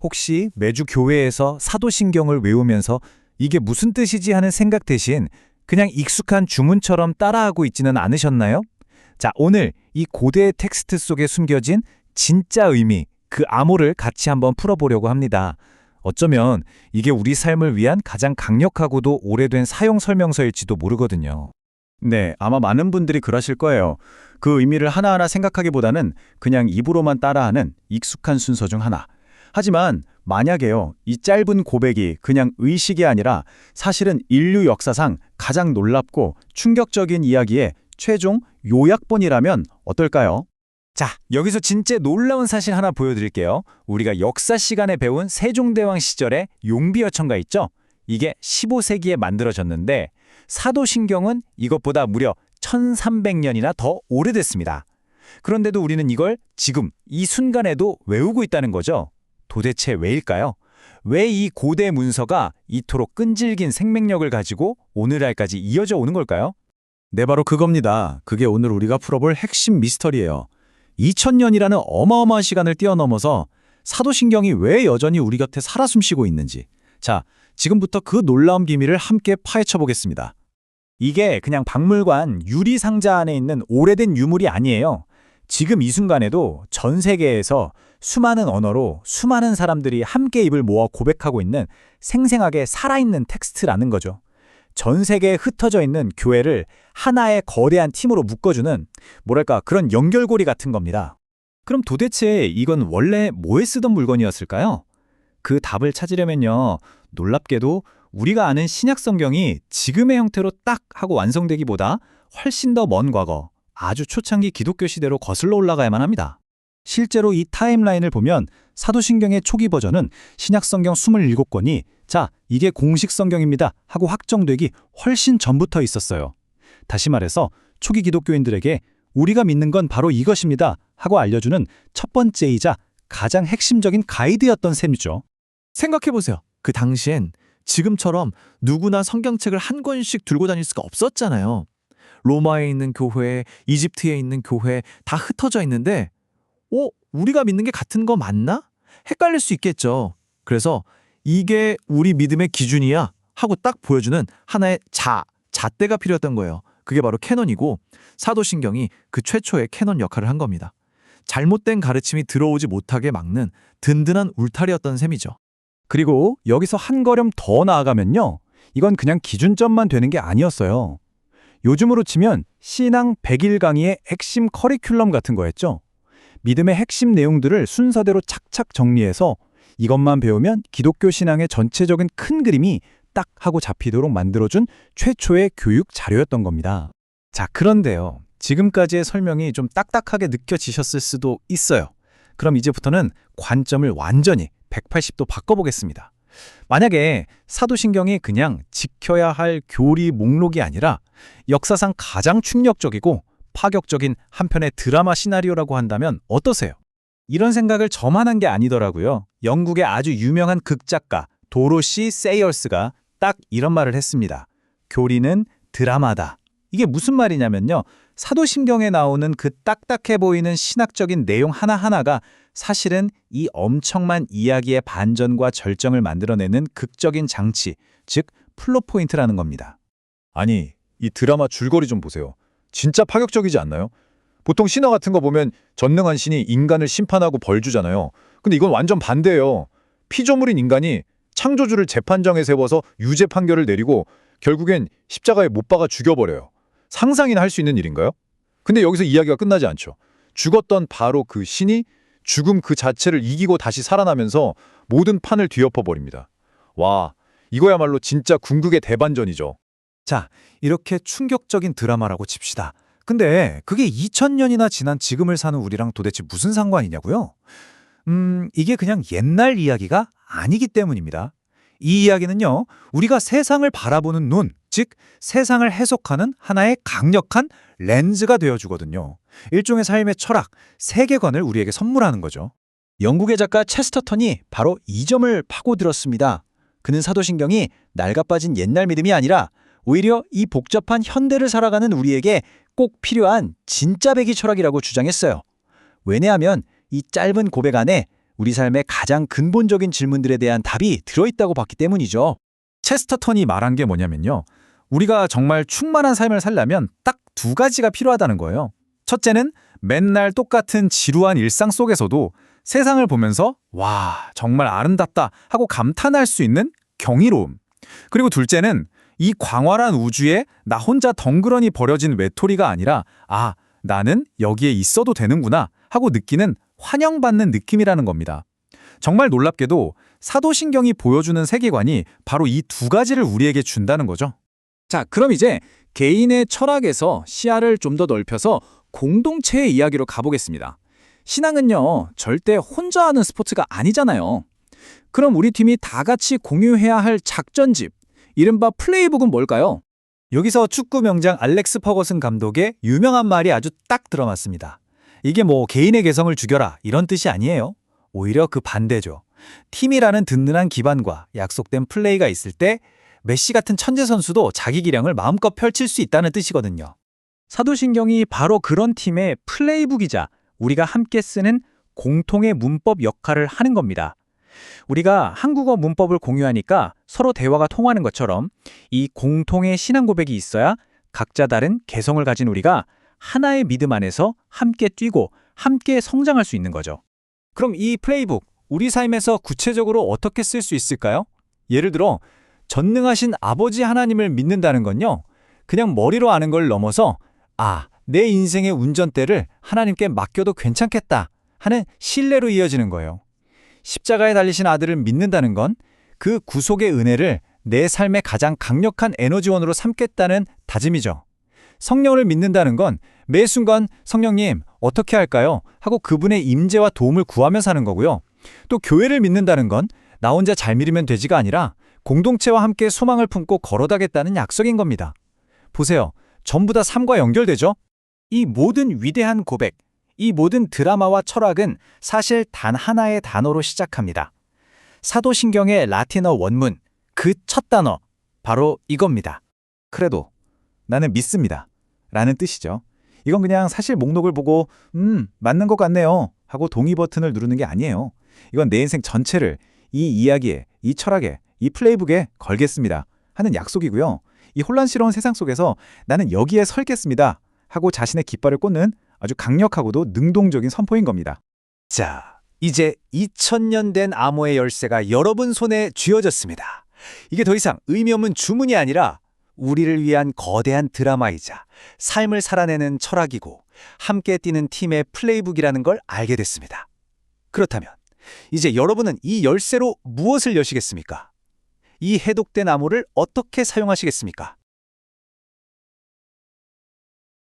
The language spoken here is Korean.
혹시 매주 교회에서 사도신경을 외우면서 이게 무슨 뜻이지 하는 생각 대신 그냥 익숙한 주문처럼 따라하고 있지는 않으셨나요? 자, 오늘 이 고대의 텍스트 속에 숨겨진 진짜 의미, 그 암호를 같이 한번 풀어보려고 합니다. 어쩌면 이게 우리 삶을 위한 가장 강력하고도 오래된 사용 설명서일지도 모르거든요. 네, 아마 많은 분들이 그러실 거예요. 그 의미를 하나하나 생각하기보다는 그냥 입으로만 따라하는 익숙한 순서 중 하나. 하지만 만약에요, 이 짧은 고백이 그냥 의식이 아니라 사실은 인류 역사상 가장 놀랍고 충격적인 이야기의 최종 요약본이라면 어떨까요? 자, 여기서 진짜 놀라운 사실 하나 보여드릴게요. 우리가 역사 시간에 배운 세종대왕 시절의 용비어천가 있죠? 이게 15세기에 만들어졌는데 사도신경은 이것보다 무려 1300년이나 더 오래됐습니다. 그런데도 우리는 이걸 지금 이 순간에도 외우고 있다는 거죠. 도대체 왜일까요? 왜 이 고대 문서가 이토록 끈질긴 생명력을 가지고 오늘날까지 이어져 오는 걸까요? 네, 바로 그겁니다. 그게 오늘 우리가 풀어볼 핵심 미스터리예요. 2000년이라는 어마어마한 시간을 뛰어넘어서 사도신경이 왜 여전히 우리 곁에 살아 숨쉬고 있는지. 자, 지금부터 그 놀라운 비밀을 함께 파헤쳐 보겠습니다. 이게 그냥 박물관 유리상자 안에 있는 오래된 유물이 아니에요. 지금 이 순간에도 전 세계에서 수많은 언어로 수많은 사람들이 함께 입을 모아 고백하고 있는 생생하게 살아있는 텍스트라는 거죠. 전 세계에 흩어져 있는 교회를 하나의 거대한 팀으로 묶어주는 뭐랄까 그런 연결고리 같은 겁니다. 그럼 도대체 이건 원래 뭐에 쓰던 물건이었을까요? 그 답을 찾으려면요, 놀랍게도 우리가 아는 신약 성경이 지금의 형태로 딱 하고 완성되기보다 훨씬 더 먼 과거, 아주 초창기 기독교 시대로 거슬러 올라가야만 합니다. 실제로 이 타임라인을 보면 사도신경의 초기 버전은 신약 성경 27권이 자, 이게 공식 성경입니다 하고 확정되기 훨씬 전부터 있었어요. 다시 말해서 초기 기독교인들에게 우리가 믿는 건 바로 이것입니다 하고 알려주는 첫 번째이자 가장 핵심적인 가이드였던 셈이죠. 생각해보세요. 그 당시엔 지금처럼 누구나 성경책을 한 권씩 들고 다닐 수가 없었잖아요. 로마에 있는 교회, 이집트에 있는 교회 다 흩어져 있는데 우리가 믿는 게 같은 거 맞나? 헷갈릴 수 있겠죠. 그래서 이게 우리 믿음의 기준이야 하고 딱 보여주는 하나의 잣대가 필요했던 거예요. 그게 바로 캐논이고 사도신경이 그 최초의 캐논 역할을 한 겁니다. 잘못된 가르침이 들어오지 못하게 막는 든든한 울타리였던 셈이죠. 그리고 여기서 한 걸음 더 나아가면요, 이건 그냥 기준점만 되는 게 아니었어요. 요즘으로 치면 신앙 100일 강의의 핵심 커리큘럼 같은 거였죠. 믿음의 핵심 내용들을 순서대로 착착 정리해서 이것만 배우면 기독교 신앙의 전체적인 큰 그림이 딱 하고 잡히도록 만들어준 최초의 교육 자료였던 겁니다. 자, 그런데요, 지금까지의 설명이 좀 딱딱하게 느껴지셨을 수도 있어요. 그럼 이제부터는 관점을 완전히 180도 바꿔보겠습니다. 만약에 사도신경이 그냥 지켜야 할 교리 목록이 아니라 역사상 가장 충격적이고 파격적인 한편의 드라마 시나리오라고 한다면 어떠세요? 이런 생각을 저만 한 게 아니더라고요. 영국의 아주 유명한 극작가 도로시 세이얼스가 딱 이런 말을 했습니다. 교리는 드라마다. 이게 무슨 말이냐면요, 사도신경에 나오는 그 딱딱해 보이는 신학적인 내용 하나하나가 사실은 이 엄청난 이야기의 반전과 절정을 만들어내는 극적인 장치, 즉 플롯 포인트라는 겁니다. 아니, 이 드라마 줄거리 좀 보세요. 진짜 파격적이지 않나요? 보통 신화 같은 거 보면 전능한 신이 인간을 심판하고 벌 주잖아요. 근데 이건 완전 반대예요. 피조물인 인간이 창조주를 재판정에 세워서 유죄 판결을 내리고 결국엔 십자가에 못 박아 죽여버려요. 상상이나 할 수 있는 일인가요? 근데 여기서 이야기가 끝나지 않죠. 죽었던 바로 그 신이 죽음 그 자체를 이기고 다시 살아나면서 모든 판을 뒤엎어버립니다. 와, 이거야말로 진짜 궁극의 대반전이죠. 자, 이렇게 충격적인 드라마라고 칩시다. 근데 그게 2000년이나 지난 지금을 사는 우리랑 도대체 무슨 상관이냐고요? 이게 그냥 옛날 이야기가 아니기 때문입니다. 이 이야기는요, 우리가 세상을 바라보는 눈, 즉 세상을 해석하는 하나의 강력한 렌즈가 되어주거든요. 일종의 삶의 철학, 세계관을 우리에게 선물하는 거죠. 영국의 작가 체스터턴이 바로 이 점을 파고들었습니다. 그는 사도신경이 낡아빠진 옛날 믿음이 아니라 오히려 이 복잡한 현대를 살아가는 우리에게 꼭 필요한 진짜 배기 철학이라고 주장했어요. 왜냐하면 이 짧은 고백 안에 우리 삶의 가장 근본적인 질문들에 대한 답이 들어있다고 봤기 때문이죠. 체스터턴이 말한 게 뭐냐면요. 우리가 정말 충만한 삶을 살려면 딱 두 가지가 필요하다는 거예요. 첫째는 맨날 똑같은 지루한 일상 속에서도 세상을 보면서 와, 정말 아름답다 하고 감탄할 수 있는 경이로움. 그리고 둘째는 이 광활한 우주에 나 혼자 덩그러니 버려진 외톨이가 아니라 아, 나는 여기에 있어도 되는구나 하고 느끼는 환영받는 느낌이라는 겁니다. 정말 놀랍게도 사도신경이 보여주는 세계관이 바로 이 두 가지를 우리에게 준다는 거죠. 자, 그럼 이제 개인의 철학에서 시야를 좀 더 넓혀서 공동체의 이야기로 가보겠습니다. 신앙은요, 절대 혼자 하는 스포츠가 아니잖아요. 그럼 우리 팀이 다 같이 공유해야 할 작전집, 이른바 플레이북은 뭘까요? 여기서 축구 명장 알렉스 퍼거슨 감독의 유명한 말이 아주 딱 들어맞습니다. 이게 뭐 개인의 개성을 죽여라 이런 뜻이 아니에요. 오히려 그 반대죠. 팀이라는 든든한 기반과 약속된 플레이가 있을 때 메시 같은 천재 선수도 자기 기량을 마음껏 펼칠 수 있다는 뜻이거든요. 사도신경이 바로 그런 팀의 플레이북이자 우리가 함께 쓰는 공통의 문법 역할을 하는 겁니다. 우리가 한국어 문법을 공유하니까 서로 대화가 통하는 것처럼 이 공통의 신앙 고백이 있어야 각자 다른 개성을 가진 우리가 하나의 믿음 안에서 함께 뛰고 함께 성장할 수 있는 거죠. 그럼 이 플레이북, 우리 삶에서 구체적으로 어떻게 쓸 수 있을까요? 예를 들어 전능하신 아버지 하나님을 믿는다는 건요, 그냥 머리로 아는 걸 넘어서 아, 내 인생의 운전대를 하나님께 맡겨도 괜찮겠다 하는 신뢰로 이어지는 거예요. 십자가에 달리신 아들을 믿는다는 건 그 구속의 은혜를 내 삶의 가장 강력한 에너지원으로 삼겠다는 다짐이죠. 성령을 믿는다는 건 매 순간 성령님 어떻게 할까요? 하고 그분의 임재와 도움을 구하며 사는 거고요. 또 교회를 믿는다는 건 나 혼자 잘 믿으면 되지가 아니라 공동체와 함께 소망을 품고 걸어가겠다는 약속인 겁니다. 보세요. 전부 다 삶과 연결되죠? 이 모든 위대한 고백, 이 모든 드라마와 철학은 사실 단 하나의 단어로 시작합니다. 사도신경의 라틴어 원문, 그 첫 단어, 바로 이겁니다. 크레도, 나는 믿습니다. 라는 뜻이죠. 이건 그냥 사실 목록을 보고 맞는 것 같네요 하고 동의 버튼을 누르는 게 아니에요. 이건 내 인생 전체를 이 이야기에, 이 철학에, 이 플레이북에 걸겠습니다 하는 약속이고요. 이 혼란스러운 세상 속에서 나는 여기에 설겠습니다 하고 자신의 깃발을 꽂는 아주 강력하고도 능동적인 선포인 겁니다. 자, 이제 2000년 된 암호의 열쇠가 여러분 손에 쥐어졌습니다. 이게 더 이상 의미 없는 주문이 아니라 우리를 위한 거대한 드라마이자 삶을 살아내는 철학이고 함께 뛰는 팀의 플레이북이라는 걸 알게 됐습니다. 그렇다면 이제 여러분은 이 열쇠로 무엇을 여시겠습니까? 이 해독된 암호를 어떻게 사용하시겠습니까?